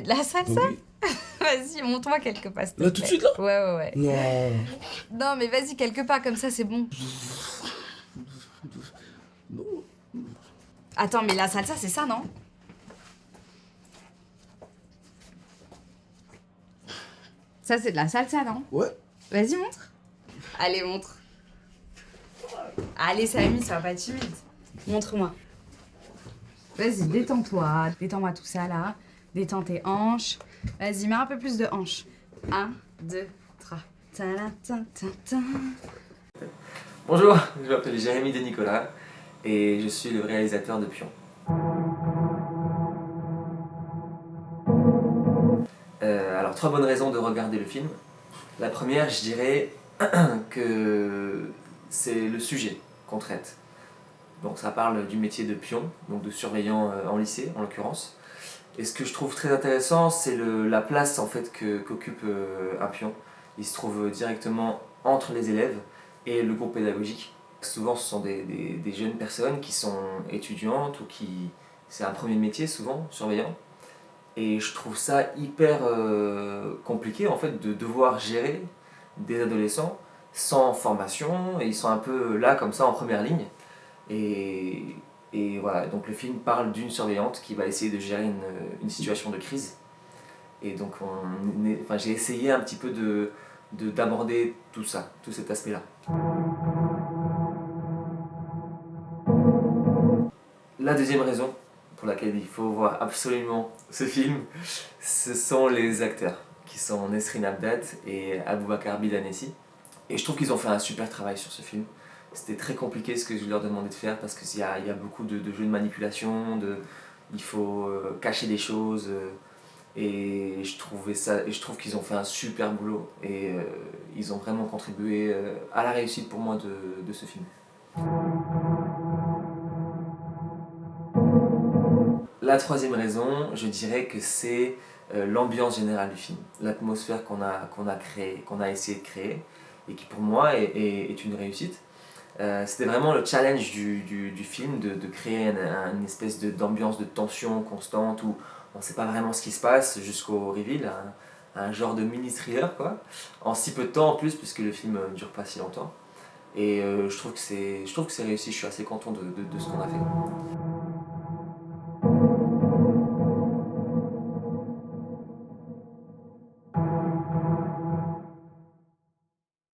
de la salsa? Oui. Vas-y, montre-moi quelques pas, s'il te Là, tout de plaît. suite, là? Ouais. Non. Non, mais vas-y, quelques pas, comme ça, c'est bon. Attends, mais la salsa, c'est ça, non? Ça, c'est de la salsa, non? Ouais. Vas-y, montre. Allez, montre. Allez, Samy, sois pas timide. Montre-moi. Vas-y, détends-toi. Détends-moi tout ça, là. Détends tes hanches. Vas-y, mets un peu plus de hanches. 1, 2, 3. Bonjour, je m'appelle Jérémy de Nicolas et je suis le réalisateur de Pion. Alors, 3 bonnes raisons de regarder le film. La première, je dirais que c'est le sujet qu'on traite. Donc ça parle du métier de pion, donc de surveillant en lycée en l'occurrence. Et ce que je trouve très intéressant, c'est la place en fait qu'occupe un pion. Il se trouve directement entre les élèves et le groupe pédagogique. Souvent ce sont des jeunes personnes qui sont étudiantes ou qui... C'est un premier métier souvent, surveillant. Et je trouve ça hyper compliqué en fait de devoir gérer des adolescents sans formation. Et ils sont un peu là comme ça en première ligne. Et, et voilà, donc le film parle d'une surveillante qui va essayer de gérer une situation de crise. Et donc j'ai essayé un petit peu d'aborder tout ça, tout cet aspect-là. La deuxième raison pour laquelle il faut voir absolument ce film, ce sont les acteurs, qui sont Nesrine Abdad et Aboubacar Bidanessi. Et je trouve qu'ils ont fait un super travail sur ce film. C'était très compliqué ce que je leur demandais de faire parce qu'il y a beaucoup de jeux de manipulation, il faut cacher des choses. Et je trouve qu'ils ont fait un super boulot et ils ont vraiment contribué à la réussite pour moi de ce film. La troisième raison, je dirais que c'est l'ambiance générale du film, l'atmosphère qu'on a créée, qu'on a essayé de créer et qui pour moi est une réussite. C'était vraiment le challenge du film de créer une espèce d'ambiance de tension constante où on ne sait pas vraiment ce qui se passe jusqu'au reveal, un genre de mini-thriller quoi, en si peu de temps en plus puisque le film ne dure pas si longtemps. Et je trouve que c'est réussi, je suis assez content de ce qu'on a fait.